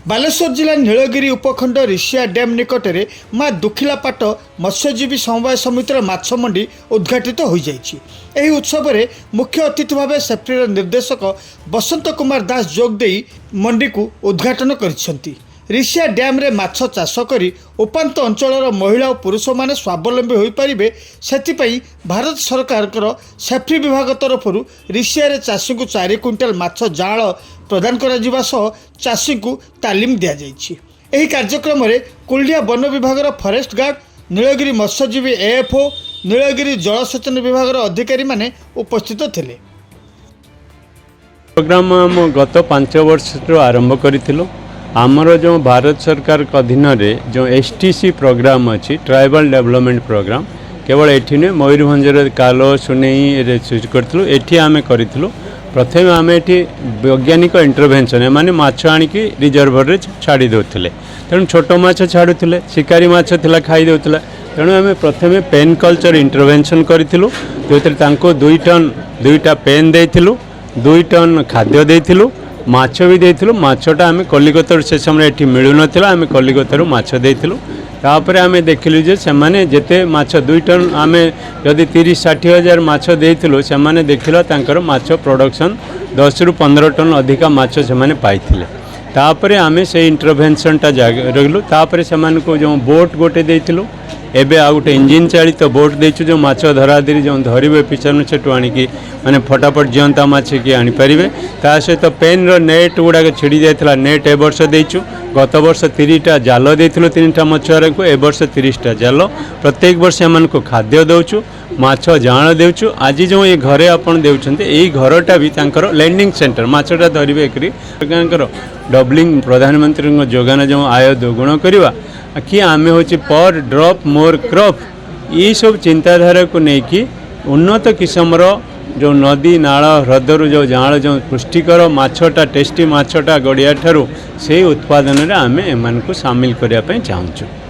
बालेश्वर जिला नीलगिरी उपखंड ऋषिया डैम निकटरे माँ दुखिलापाट मत्स्यजीवी समवाय समितिर माछ मंडी उद्घाटित हो जाइए। उत्सव में मुख्य अतिथि भाव सेफ्टर निर्देशक बसंत कुमार दास जोगदे मंडी को उद्घाटन कर ऋषिया डैम रे माछ चाष करी उपांत अंचलर महिला और पुरुष माने स्वावलंबी हो पारिबे सेथिपई भारत सरकार सेफ्टी विभाग तरफ ऋषिया रे चाषी को 4 क्विंटाल माछ जाल प्रदान करा जिबा सह चाषी को तालीम दिया जाइछि। एही कार्यक्रम रे कुलडिया वन विभाग फॉरेस्ट गार्ड, नीलगिरी मत्स्यजीवी एएफओ, नीलगिरी जलसेचन विभाग अधिकारी माने उपस्थित थिले। प्रोग्राम हम गत 5 वर्ष आरंभ करिथिलो। आमर जो भारत सरकार अधीन रे जो एसटीसी प्रोग्राम अच्छी ट्राइबल डेवलपमेंट प्रोग्राम केवल एठी ने मयूरभंजर कालो सुनेई चूज करूँ। एठी आम करूँ प्रथम आम एठी वैज्ञानिक इंटरवेंशन माने माछ आनिकी रिजर्वर रे छाड़ी देउथिले। तेणु छोट माछ छाड़ुथिले, शिकारी माछ थिला खाई देउथिला। तेणु आम प्रथम पेन कल्चर इंटरवेंशन करूँ जो 2 टन 2टा पेन देइथिलु, 2 टन खाद्य देइथिलु, माछ भी देइथिलु। माछटा आम कलिकता से समय एठी मिलु नथिला, आम कलिकतारू माछ देइथिलु। तापर आम देखिलु जे सेमाने जेते माछ 2 टन आम जदि 30-60 हजार माछ देइथिलु सेमाने देखिला तांकर माछ प्रोडक्शन 10 ରୁ 15 टन अधिक माछ सेमाने पाइथिले। तापर आम से इंटरवेंशनटा रखलु। तापर सेमाने को जो बोट गोटे देइथिलु, एबे आ गोटे इंजिन चालित बोट देइछु जो माछ धराधरी जो धरिबे पिछन सेटु आनिकी माने फटाफट जीवंता माछ की आनी परिबे। ता सहित पेन रो नेट गुडा छिड़ी जाइथिला, नेट ए वर्ष देइछु। गत वर्ष 30टा जाल देइथिलु 3टा मछुआर को, ए वर्ष 30टा जाल। प्रत्येक वर्ष एमान को खाद्य दउछु, माछ जाण देउछु। आज जो ये घरे आपण देउछन्ते एई घरटा भी तांकर लैंडिंग सेंटर माछटा धरिबे एकरी तांकर डबलिंग प्रधानमंत्री जोगान जो आय दोगुण करवा कि आम हूँ पर ड्रॉप मोर क्रॉप ये सब चिंताधारा को लेकिन उन्नत किस्मर जो नदी नाल ह्रदर जो जाल जो पुष्टिकर माछटा टेस्टी माछटा गड़िया ठारू से उत्पादन में आम एम सामिल करने चाहूँ।